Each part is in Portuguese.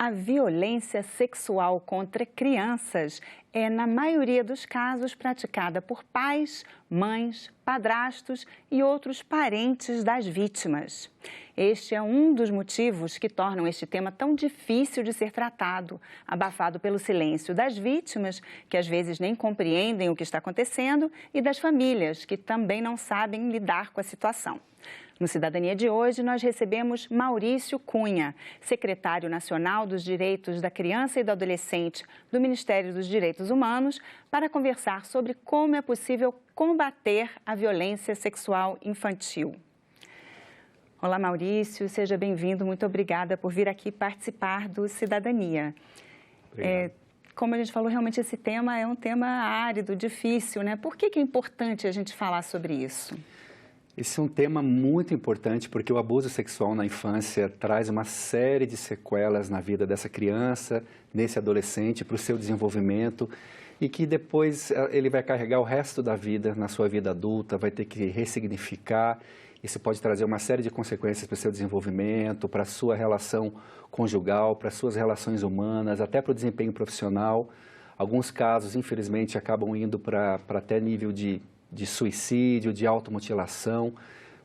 A violência sexual contra crianças é, na maioria dos casos, praticada por pais, mães, padrastos e outros parentes das vítimas. Este é um dos motivos que tornam este tema tão difícil de ser tratado, abafado pelo silêncio das vítimas, que às vezes nem compreendem o que está acontecendo, e das famílias, que também não sabem lidar com a situação. No Cidadania de hoje, nós recebemos Maurício Cunha, secretário nacional dos Direitos da Criança e do Adolescente do Ministério dos Direitos Humanos, para conversar sobre como é possível combater a violência sexual infantil. Olá, Maurício, seja bem-vindo. Muito obrigada por vir aqui participar do Cidadania. Como a gente falou, realmente esse tema é um tema árido, difícil, né? Por que é importante a gente falar sobre isso? Esse é um tema muito importante porque o abuso sexual na infância traz uma série de sequelas na vida dessa criança, nesse adolescente, para o seu desenvolvimento e que depois ele vai carregar o resto da vida, na sua vida adulta, vai ter que ressignificar. Isso pode trazer uma série de consequências para o seu desenvolvimento, para a sua relação conjugal, para as suas relações humanas, até para o desempenho profissional. Alguns casos, infelizmente, acabam indo para até nível de suicídio, de automutilação,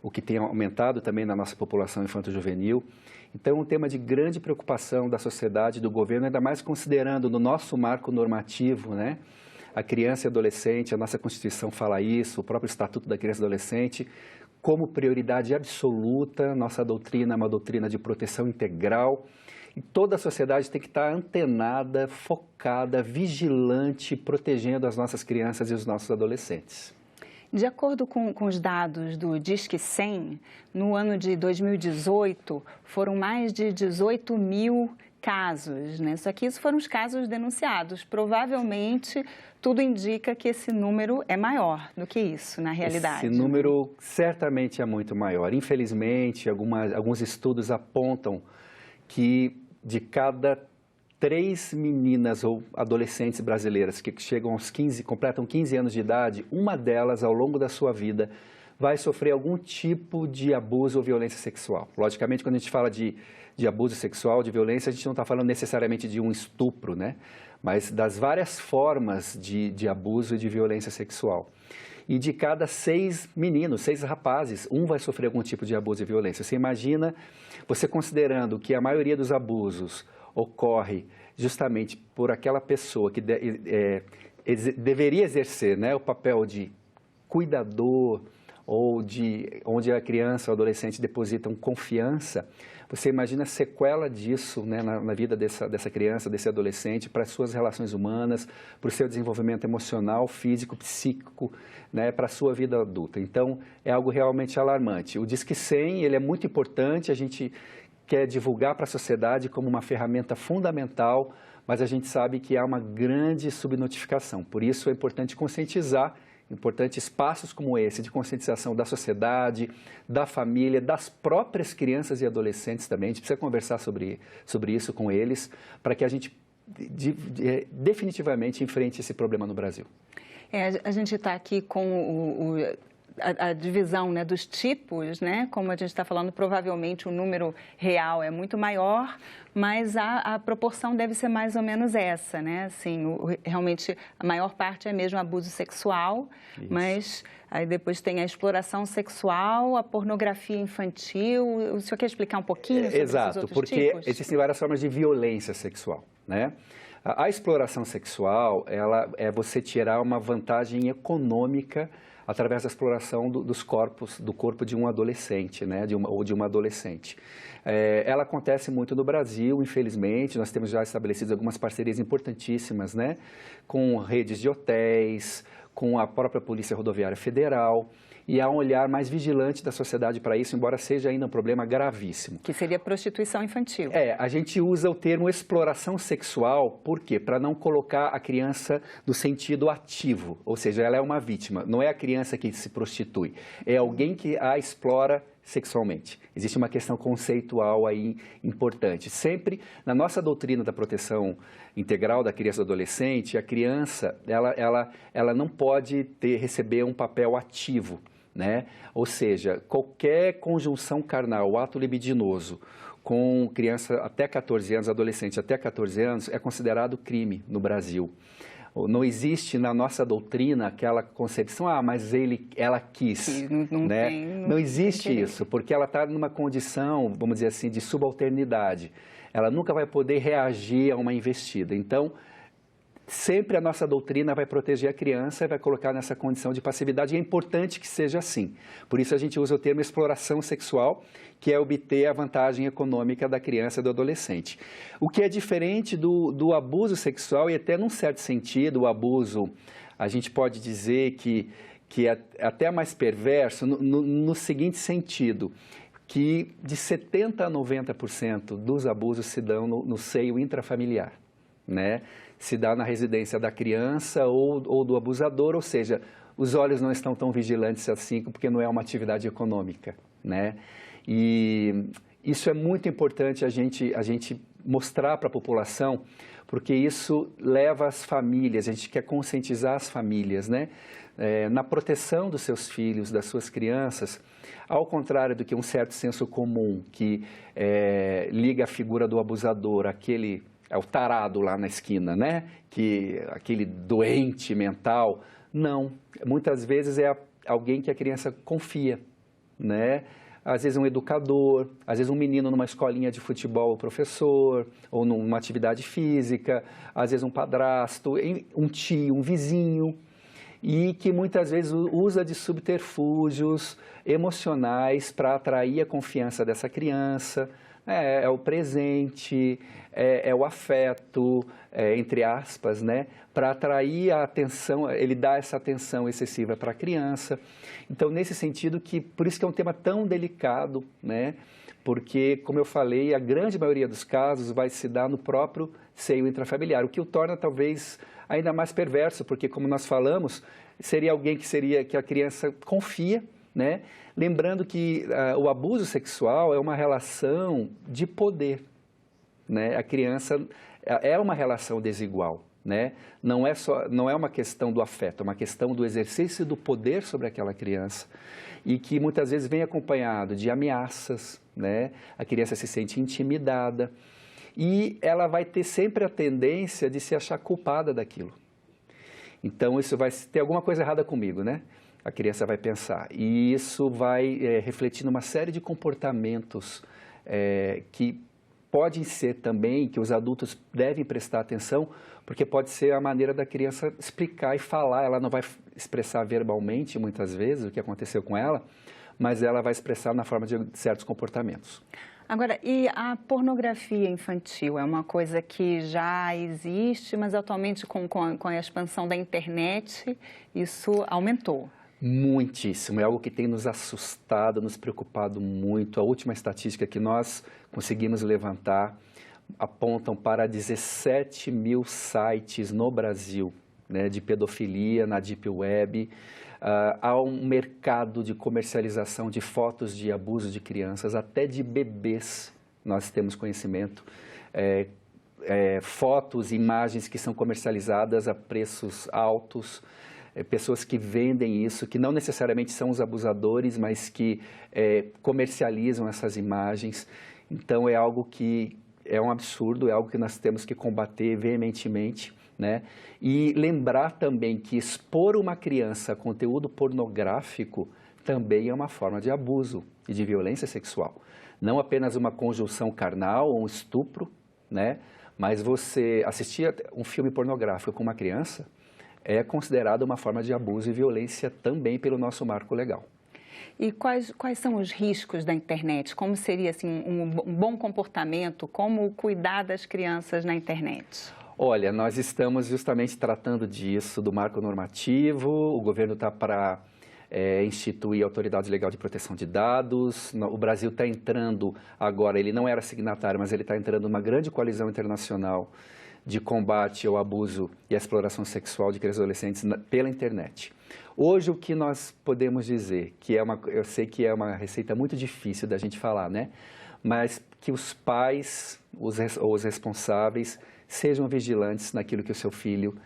o que tem aumentado também na nossa população infanto-juvenil. Então, é um tema de grande preocupação da sociedade, do governo, ainda mais considerando no nosso marco normativo, né, a criança e adolescente, a nossa Constituição fala isso, o próprio Estatuto da Criança e Adolescente, como prioridade absoluta. Nossa doutrina é uma doutrina de proteção integral. E toda a sociedade tem que estar antenada, focada, vigilante, protegendo as nossas crianças e os nossos adolescentes. De acordo com os dados do Disque 100, no ano de 2018, foram mais de 18 mil casos, né? Só que isso foram os casos denunciados. Provavelmente, tudo indica que esse número é maior do que isso, na realidade. Esse número certamente é muito maior. Infelizmente, alguns estudos apontam que de cada 3 meninas ou adolescentes brasileiras que chegam aos 15, completam 15 anos de idade, uma delas, ao longo da sua vida, vai sofrer algum tipo de abuso ou violência sexual. Logicamente, quando a gente fala de abuso sexual, de violência, a gente não está falando necessariamente de um estupro, né? Mas das várias formas de abuso e de violência sexual. E de cada 6 meninos, 6 rapazes, um vai sofrer algum tipo de abuso e violência. Você imagina, você considerando que a maioria dos abusos ocorre justamente por aquela pessoa que deveria exercer, né, o papel de cuidador ou onde a criança ou adolescente depositam confiança. Você imagina a sequela disso, né, na vida dessa criança, desse adolescente, para as suas relações humanas, para o seu desenvolvimento emocional, físico, psíquico, né, para a sua vida adulta. Então, é algo realmente alarmante. O Disque 100, ele é muito importante, a gente quer divulgar para a sociedade como uma ferramenta fundamental, mas a gente sabe que há uma grande subnotificação. Por isso, é importante conscientizar. Importante espaços como esse de conscientização da sociedade, da família, das próprias crianças e adolescentes também. A gente precisa conversar sobre isso com eles para que a gente definitivamente enfrente esse problema no Brasil. A gente está aqui com a divisão, né, dos tipos, né? Como a gente está falando, provavelmente o número real é muito maior, mas a proporção deve ser mais ou menos essa, né? Assim, realmente a maior parte é mesmo abuso sexual, isso. Mas aí depois tem a exploração sexual, a pornografia infantil. O senhor quer explicar um pouquinho sobre esses outros porque tipos? Existem várias formas de violência sexual, né? A exploração sexual, ela é você tirar uma vantagem econômica através da exploração do corpo de um adolescente, né, ou de uma adolescente. Ela acontece muito no Brasil, infelizmente. Nós temos já estabelecido algumas parcerias importantíssimas, né, com redes de hotéis, com a própria Polícia Rodoviária Federal, e há um olhar mais vigilante da sociedade para isso, embora seja ainda um problema gravíssimo. Que seria prostituição infantil. A gente usa o termo exploração sexual, por quê? Para não colocar a criança no sentido ativo, ou seja, ela é uma vítima, não é a criança que se prostitui, é alguém que a explora sexualmente. Existe uma questão conceitual aí importante. Sempre, na nossa doutrina da proteção integral da criança e do adolescente, a criança, ela não pode receber um papel ativo, né? Ou seja, qualquer conjunção carnal, ato libidinoso, com criança até 14 anos, adolescente até 14 anos, é considerado crime no Brasil. Não existe na nossa doutrina aquela concepção, mas ela quis, né? Não existe isso, porque ela está numa condição, vamos dizer assim, de subalternidade. Ela nunca vai poder reagir a uma investida. Então, sempre a nossa doutrina vai proteger a criança e vai colocar nessa condição de passividade, e é importante que seja assim. Por isso a gente usa o termo exploração sexual, que é obter a vantagem econômica da criança e do adolescente. O que é diferente do abuso sexual, e até num certo sentido, o abuso, a gente pode dizer que é até mais perverso, no seguinte sentido, que de 70% a 90% dos abusos se dão no seio intrafamiliar, né? Se dá na residência da criança ou do abusador, ou seja, os olhos não estão tão vigilantes assim, porque não é uma atividade econômica, né? E isso é muito importante a gente mostrar para a população, porque isso leva as famílias, a gente quer conscientizar as famílias, né? Na proteção dos seus filhos, das suas crianças, ao contrário do que um certo senso comum que liga a figura do abusador, é o tarado lá na esquina, né? Aquele doente mental. Não, muitas vezes é alguém que a criança confia, né? Às vezes um educador, às vezes um menino numa escolinha de futebol, o professor, ou numa atividade física, às vezes um padrasto, um tio, um vizinho, e que muitas vezes usa de subterfúgios emocionais para atrair a confiança dessa criança. É o presente, é o afeto, entre aspas, né? Para atrair a atenção, ele dá essa atenção excessiva para a criança. Então, nesse sentido, por isso que é um tema tão delicado, né? Porque, como eu falei, a grande maioria dos casos vai se dar no próprio seio intrafamiliar, o que o torna talvez ainda mais perverso, porque, como nós falamos, seria alguém que a criança confia, né? Lembrando que o abuso sexual é uma relação de poder, né? A criança é uma relação desigual, né? Não é uma questão do afeto, é uma questão do exercício do poder sobre aquela criança, e que muitas vezes vem acompanhado de ameaças, né? A criança se sente intimidada e ela vai ter sempre a tendência de se achar culpada daquilo. Então, isso vai ter alguma coisa errada comigo, né? A criança vai pensar. E isso vai refletir numa série de comportamentos que podem ser também, que os adultos devem prestar atenção, porque pode ser a maneira da criança explicar e falar. Ela não vai expressar verbalmente, muitas vezes, o que aconteceu com ela, mas ela vai expressar na forma de certos comportamentos. Agora, e a pornografia infantil? É uma coisa que já existe, mas atualmente com a expansão da internet, isso aumentou. Muitíssimo, é algo que tem nos assustado, nos preocupado muito. A última estatística que nós conseguimos levantar apontam para 17 mil sites no Brasil, né, de pedofilia na Deep Web. Há um mercado de comercialização de fotos de abuso de crianças, até de bebês, nós temos conhecimento. Fotos, imagens que são comercializadas a preços altos. Pessoas que vendem isso, que não necessariamente são os abusadores, mas que comercializam essas imagens. Então, é algo que é um absurdo, é algo que nós temos que combater veementemente, né? E lembrar também que expor uma criança a conteúdo pornográfico também é uma forma de abuso e de violência sexual. Não apenas uma conjunção carnal ou um estupro, né? Mas você assistir um filme pornográfico com uma criança é considerado uma forma de abuso e violência também pelo nosso marco legal. E quais são os riscos da internet? Como seria assim, um bom comportamento? Como cuidar das crianças na internet? Olha, nós estamos justamente tratando disso, do marco normativo. O governo está para instituir a Autoridade Legal de Proteção de Dados. O Brasil está entrando agora, ele não era signatário, mas ele está entrando numa grande coalizão internacional de combate ao abuso e à exploração sexual de crianças e adolescentes pela internet. Hoje, o que nós podemos dizer, eu sei que é uma receita muito difícil da gente falar, né? Mas que os pais, os responsáveis, sejam vigilantes naquilo que o seu filho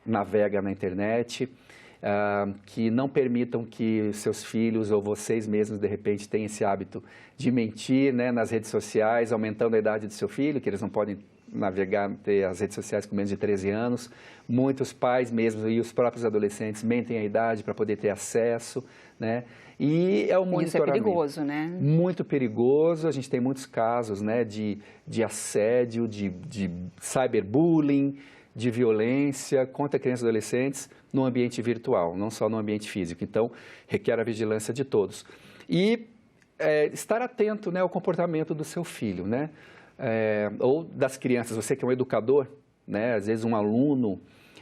navega na internet, que não permitam que seus filhos ou vocês mesmos, de repente, tenham esse hábito de mentir, né, nas redes sociais, aumentando a idade do seu filho, que eles não podem navegar, ter as redes sociais com menos de 13 anos. Muitos pais mesmo e os próprios adolescentes mentem a idade para poder ter acesso, né? E é o monitoramento. Isso é perigoso, né? Muito perigoso. A gente tem muitos casos, né, de assédio, de cyberbullying, de violência contra crianças e adolescentes no ambiente virtual, não só no ambiente físico. Então, requer a vigilância de todos. E estar atento, né, ao comportamento do seu filho, né? Ou das crianças. Você que é um educador, né, às vezes um aluno,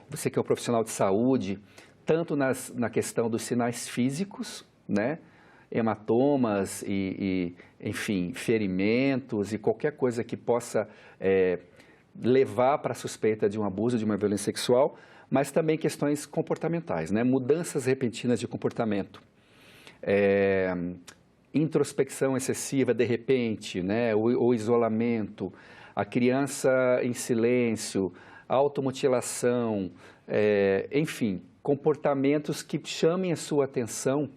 você que é um profissional de saúde, tanto na questão dos sinais físicos, né, hematomas enfim, ferimentos e qualquer coisa que possa levar para a suspeita de um abuso, de uma violência sexual, mas também questões comportamentais, né, mudanças repentinas de comportamento, introspecção excessiva de repente, né, o isolamento, a criança em silêncio, automutilação, enfim, comportamentos que chamem a sua atenção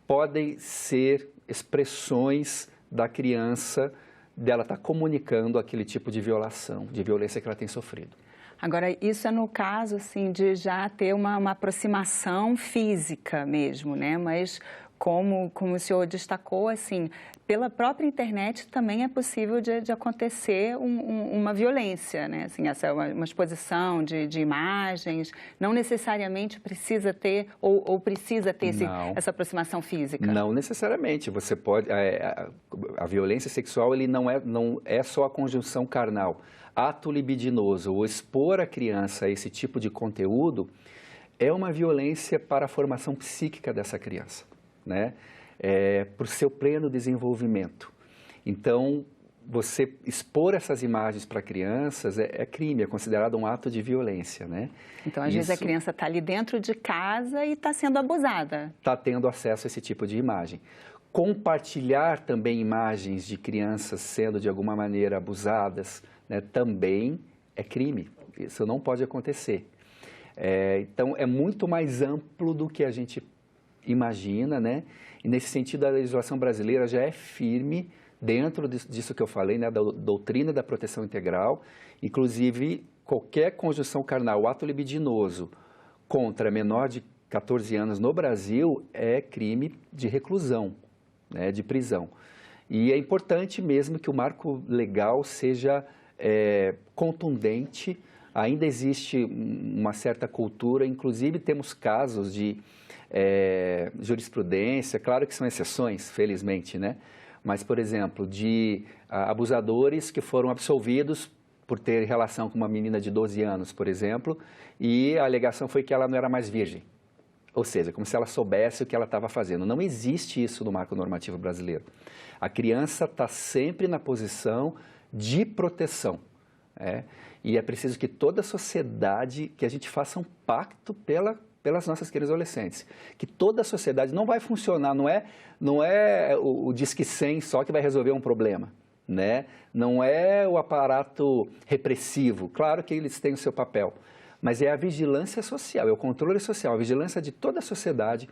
podem ser expressões da criança, dela estar comunicando aquele tipo de violação, de violência que ela tem sofrido. Agora, isso é no caso, assim, de já ter uma aproximação física mesmo, né? Mas como o senhor destacou, assim, pela própria internet também é possível de acontecer uma violência, né? Assim, essa é uma exposição de imagens, não necessariamente precisa ter ou precisa ter essa aproximação física. Não necessariamente, você pode, a violência sexual ele não é só a conjunção carnal. Ato libidinoso, ou expor a criança a esse tipo de conteúdo, é uma violência para a formação psíquica dessa criança, né? Para o seu pleno desenvolvimento. Então, você expor essas imagens para crianças é crime, é considerado um ato de violência, né? Então, às vezes a criança está ali dentro de casa e está sendo abusada. Está tendo acesso a esse tipo de imagem. Compartilhar também imagens de crianças sendo de alguma maneira abusadas, né, também é crime. Isso não pode acontecer. Então, é muito mais amplo do que a gente imagina, né? E nesse sentido, a legislação brasileira já é firme dentro disso que eu falei, né, da doutrina da proteção integral. Inclusive, qualquer conjunção carnal, ato libidinoso contra menor de 14 anos no Brasil é crime de reclusão, né, de prisão. E é importante mesmo que o marco legal seja contundente. Ainda existe uma certa cultura, inclusive temos casos de jurisprudência, claro que são exceções, felizmente, né? Mas, por exemplo, de abusadores que foram absolvidos por ter relação com uma menina de 12 anos, por exemplo, e a alegação foi que ela não era mais virgem. Ou seja, como se ela soubesse o que ela estava fazendo. Não existe isso no marco normativo brasileiro. A criança está sempre na posição de proteção, e é preciso que toda a sociedade, que a gente faça um pacto pelas nossas crianças e adolescentes, que toda a sociedade não vai funcionar, não é o Disque 100 só que vai resolver um problema, né? Não é o aparato repressivo, claro que eles têm o seu papel, mas é a vigilância social, é o controle social, a vigilância de toda a sociedade.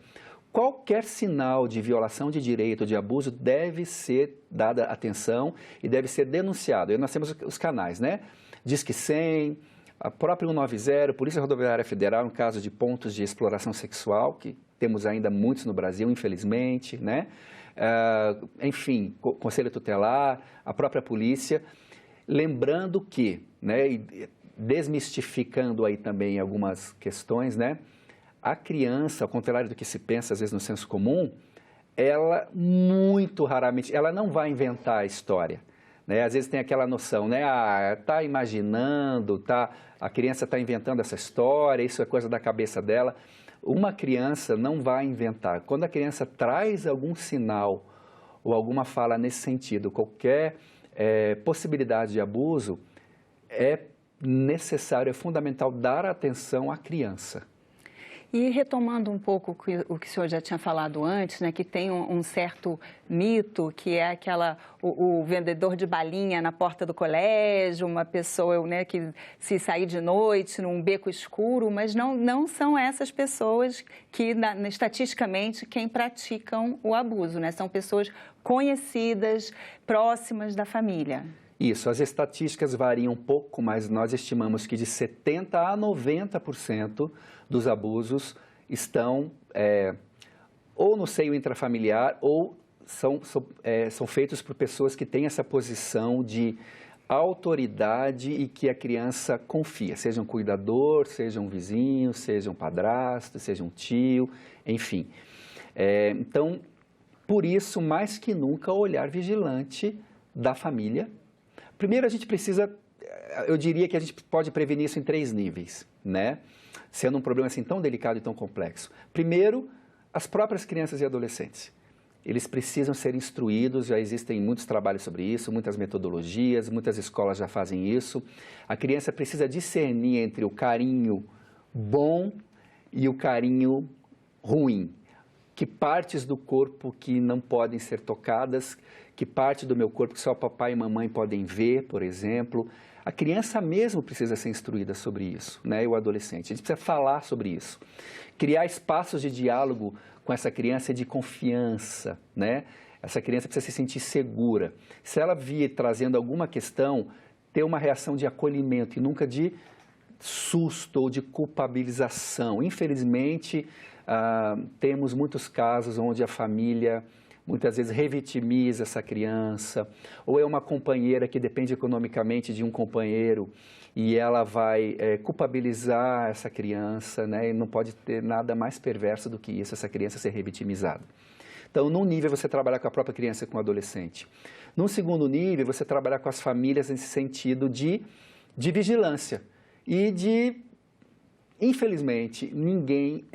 Qualquer sinal de violação de direito, de abuso, deve ser dada atenção e deve ser denunciado. E nós temos os canais, né? Disque 100, a própria 190, Polícia Rodoviária Federal, em caso de pontos de exploração sexual, que temos ainda muitos no Brasil, infelizmente, né? Enfim, Conselho Tutelar, a própria polícia. Lembrando que, né, e desmistificando aí também algumas questões, né? A criança, ao contrário do que se pensa às vezes no senso comum, ela muito raramente, ela não vai inventar a história, né? Às vezes tem aquela noção, né? Tá imaginando, a criança está inventando essa história, isso é coisa da cabeça dela. Uma criança não vai inventar. Quando a criança traz algum sinal ou alguma fala nesse sentido, qualquer possibilidade de abuso, é necessário, é fundamental dar atenção à criança. E retomando um pouco o que o senhor já tinha falado antes, né, que tem um certo mito, que é o vendedor de balinha na porta do colégio, uma pessoa, né, que se sair de noite num beco escuro, mas não são essas pessoas que, estatisticamente, quem praticam o abuso, né? São pessoas conhecidas, próximas da família. Isso, as estatísticas variam um pouco, mas nós estimamos que de 70% a 90% dos abusos estão ou no seio intrafamiliar ou são feitos por pessoas que têm essa posição de autoridade e que a criança confia, seja um cuidador, seja um vizinho, seja um padrasto, seja um tio, enfim. Então, por isso, mais que nunca, o olhar vigilante da família. Primeiro, a gente precisa, eu diria que a gente pode prevenir isso em 3 níveis, né? Sendo um problema assim tão delicado e tão complexo. Primeiro, as próprias crianças e adolescentes. Eles precisam ser instruídos, já existem muitos trabalhos sobre isso, muitas metodologias, muitas escolas já fazem isso. A criança precisa discernir entre o carinho bom e o carinho ruim. Que partes do corpo que não podem ser tocadas, que parte do meu corpo que só papai e mamãe podem ver, por exemplo. A criança mesmo precisa ser instruída sobre isso, né? E o adolescente. A gente precisa falar sobre isso. Criar espaços de diálogo com essa criança de confiança, né? Essa criança precisa se sentir segura. Se ela vir trazendo alguma questão, ter uma reação de acolhimento e nunca de susto ou de culpabilização. Infelizmente, temos muitos casos onde a família muitas vezes revitimiza essa criança, ou é uma companheira que depende economicamente de um companheiro e ela vai culpabilizar essa criança, né? E não pode ter nada mais perverso do que isso, essa criança ser revitimizada. Então, num nível, você trabalhar com a própria criança e com o adolescente. Num segundo nível, você trabalhar com as famílias nesse sentido de vigilância e de, infelizmente, ninguém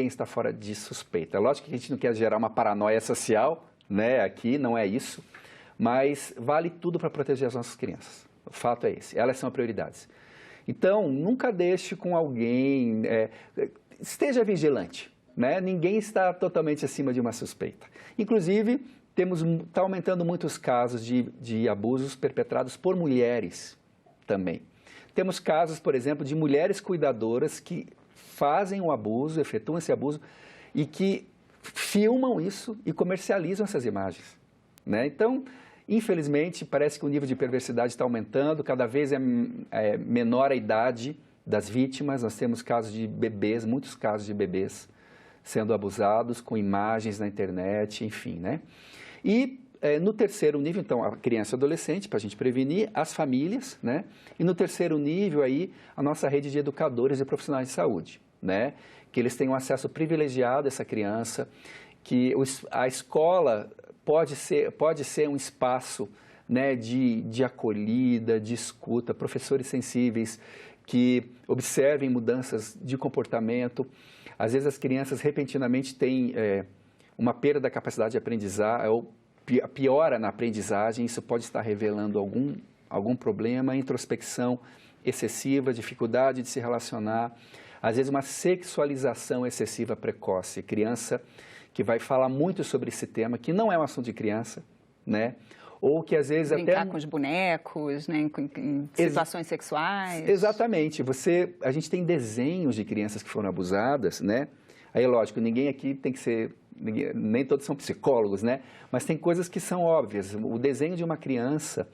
está fora de suspeita. É lógico que a gente não quer gerar uma paranoia social, né? Aqui não é isso, mas vale tudo para proteger as nossas crianças. O fato é esse, elas são prioridades. Então, nunca deixe com alguém, esteja vigilante, né? Ninguém está totalmente acima de uma suspeita. Inclusive, está aumentando muitos casos de abusos perpetrados por mulheres também. Temos casos, por exemplo, de mulheres cuidadoras que fazem o abuso, efetuam esse abuso e que filmam isso e comercializam essas imagens, né? Então, infelizmente, parece que o nível de perversidade está aumentando, cada vez é menor a idade das vítimas. Nós temos casos de bebês, muitos casos de bebês sendo abusados com imagens na internet, enfim, né? E no terceiro nível, então, a criança e adolescente, para a gente prevenir, as famílias, né? E no terceiro nível, aí, a nossa rede de educadores e profissionais de saúde, né? Que eles tenham acesso privilegiado a essa criança, que a escola pode ser um espaço, né, de acolhida, de escuta, professores sensíveis que observem mudanças de comportamento. Às vezes as crianças repentinamente têm uma perda da capacidade de aprendizagem, ou piora na aprendizagem, isso pode estar revelando algum problema, introspecção excessiva, dificuldade de se relacionar, às vezes uma sexualização excessiva precoce, criança que vai falar muito sobre esse tema, que não é um assunto de criança, né? Ou que às vezes brincar com os bonecos, né? Em situações sexuais. Exatamente. A gente tem desenhos de crianças que foram abusadas, né? Aí, lógico, ninguém aqui tem que ser, nem todos são psicólogos, né? Mas tem coisas que são óbvias. O desenho de uma criança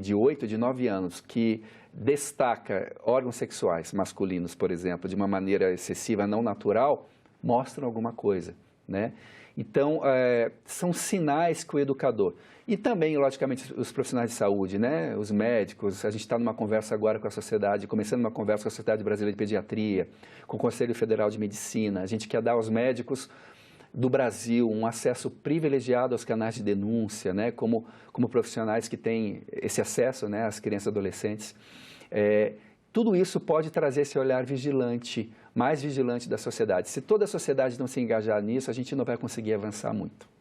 de 8, de 9 anos, que destaca órgãos sexuais masculinos, por exemplo, de uma maneira excessiva, não natural, mostram alguma coisa, né? Então, são sinais que o educador... E também, logicamente, os profissionais de saúde, né? Os médicos, a gente está numa conversa agora com a sociedade, começando uma conversa com a Sociedade Brasileira de Pediatria, com o Conselho Federal de Medicina. A gente quer dar aos médicos do Brasil um acesso privilegiado aos canais de denúncia, né? Como profissionais que têm esse acesso, né? Às crianças e adolescentes. Tudo isso pode trazer esse olhar vigilante, mais vigilante da sociedade. Se toda a sociedade não se engajar nisso, a gente não vai conseguir avançar muito.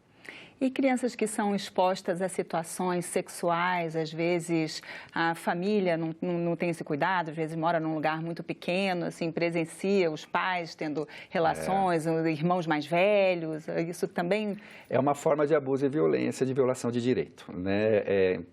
E crianças que são expostas a situações sexuais, às vezes a família não tem esse cuidado, às vezes mora num lugar muito pequeno, assim, presencia os pais tendo relações, os irmãos mais velhos, isso também... É uma forma de abuso e violência, de violação de direito, né?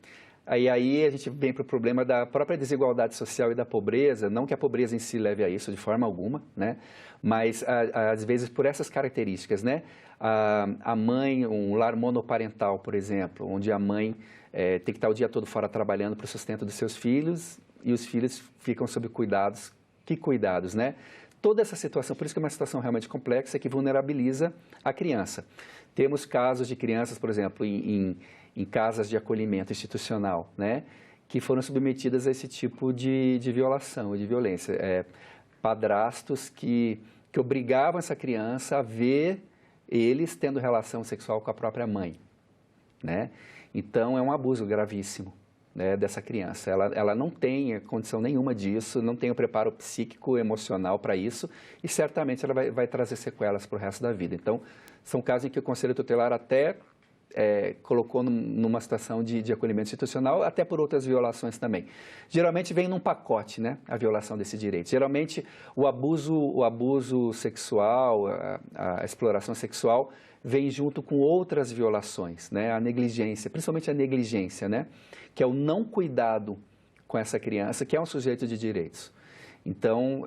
Aí a gente vem para o problema da própria desigualdade social e da pobreza, não que a pobreza em si leve a isso de forma alguma, né? Mas às vezes por essas características, né? A mãe, um lar monoparental, por exemplo, onde a mãe tem que estar o dia todo fora trabalhando para o sustento dos seus filhos e os filhos ficam sob cuidados. Que cuidados, né? Toda essa situação, por isso que é uma situação realmente complexa, que vulnerabiliza a criança. Temos casos de crianças, por exemplo, em casas de acolhimento institucional, né, que foram submetidas a esse tipo de violação e de violência. Padrastos que obrigavam essa criança a ver eles tendo relação sexual com a própria mãe, né? Então, é um abuso gravíssimo, né, dessa criança. Ela não tem condição nenhuma disso, não tem o preparo psíquico, emocional para isso e certamente ela vai trazer sequelas para o resto da vida. Então, são casos em que o Conselho Tutelar até colocou numa situação de acolhimento institucional, até por outras violações também. Geralmente vem num pacote, né, a violação desse direito. Geralmente o abuso sexual, a exploração sexual vem junto com outras violações, né, a negligência, principalmente a negligência, né, que é o não cuidado com essa criança, que é um sujeito de direitos. Então,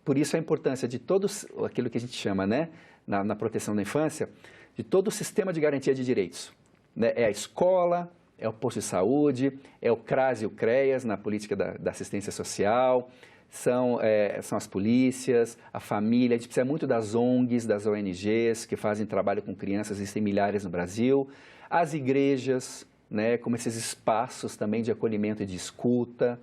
por isso a importância de todos aquilo que a gente chama, né, na proteção da infância, de todo o sistema de garantia de direitos, né? É a escola, é o posto de saúde, é o CRAS e o CREAS na política da assistência social, são as polícias, a família, a gente precisa muito das ONGs, das ONGs que fazem trabalho com crianças, existem milhares no Brasil, as igrejas, né, como esses espaços também de acolhimento e de escuta.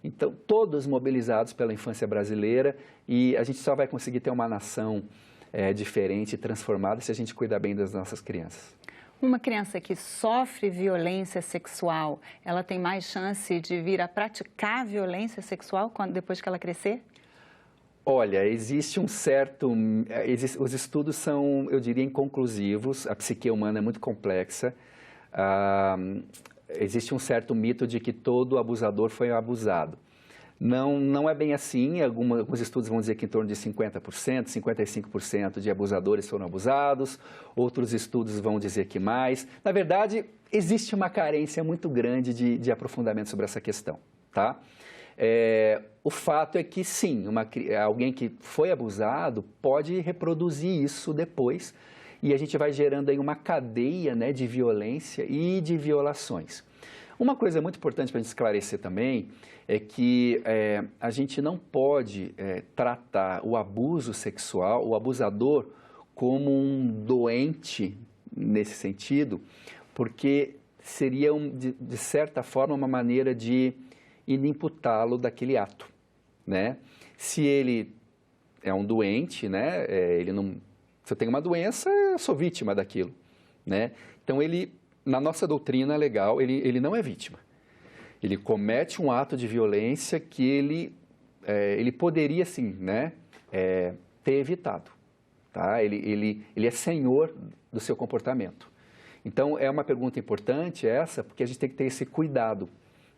Então, todos mobilizados pela infância brasileira e a gente só vai conseguir ter uma nação diferente e transformada se a gente cuidar bem das nossas crianças. Uma criança que sofre violência sexual, ela tem mais chance de vir a praticar violência sexual depois que ela crescer? Olha, existe um certo... os estudos são, eu diria, inconclusivos. A psique humana é muito complexa. Existe um certo mito de que todo abusador foi abusado. Não é bem assim, alguns estudos vão dizer que em torno de 50%, 55% de abusadores foram abusados, outros estudos vão dizer que mais. Na verdade, existe uma carência muito grande de aprofundamento sobre essa questão, tá? O fato é que sim, alguém que foi abusado pode reproduzir isso depois e a gente vai gerando aí uma cadeia, né, de violência e de violações. Uma coisa muito importante para a gente esclarecer também é que a gente não pode tratar o abuso sexual, o abusador, como um doente nesse sentido, porque seria, de certa forma, uma maneira de inimputá-lo daquele ato, né? Se ele é um doente, né? Se eu tenho uma doença, eu sou vítima daquilo, né? Então, na nossa doutrina legal, ele não é vítima. Ele comete um ato de violência que ele poderia, sim, né, ter evitado. Tá? Ele é senhor do seu comportamento. Então, é uma pergunta importante essa, porque a gente tem que ter esse cuidado,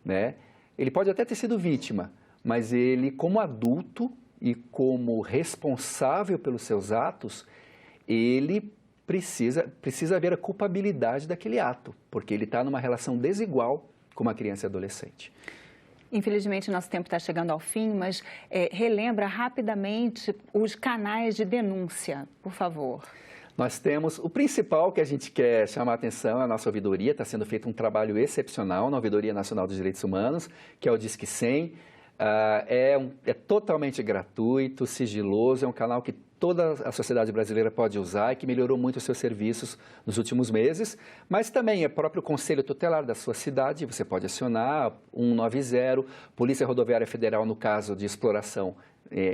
né? Ele pode até ter sido vítima, mas ele, como adulto e como responsável pelos seus atos, ele precisa haver a culpabilidade daquele ato, porque ele está numa relação desigual com uma criança e adolescente. Infelizmente, nosso tempo está chegando ao fim, mas relembra rapidamente os canais de denúncia, por favor. Nós temos o principal que a gente quer chamar a atenção, é a nossa ouvidoria. Está sendo feito um trabalho excepcional na Ouvidoria Nacional dos Direitos Humanos, que é o Disque 100. É totalmente gratuito, sigiloso, é um canal que toda a sociedade brasileira pode usar e que melhorou muito os seus serviços nos últimos meses, mas também é próprio Conselho Tutelar da sua cidade, você pode acionar 190, Polícia Rodoviária Federal no caso de exploração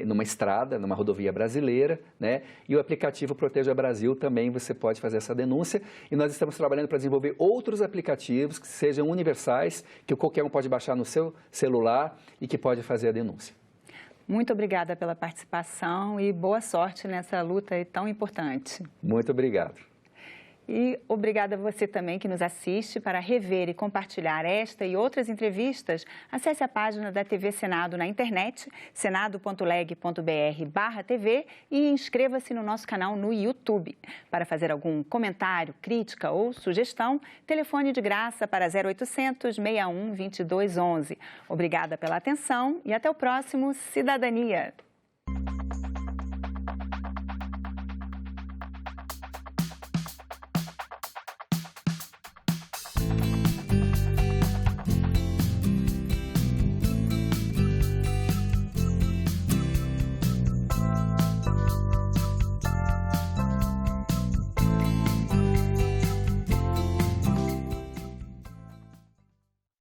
numa estrada, numa rodovia brasileira, né? E o aplicativo Proteja Brasil também você pode fazer essa denúncia. E nós estamos trabalhando para desenvolver outros aplicativos que sejam universais, que qualquer um pode baixar no seu celular e que pode fazer a denúncia. Muito obrigada pela participação e boa sorte nessa luta tão importante. Muito obrigado. E obrigada a você também que nos assiste. Para rever e compartilhar esta e outras entrevistas, acesse a página da TV Senado na internet, senado.leg.br/TV, e inscreva-se no nosso canal no YouTube. Para fazer algum comentário, crítica ou sugestão, telefone de graça para 0800 61 22 11. Obrigada pela atenção e até o próximo Cidadania.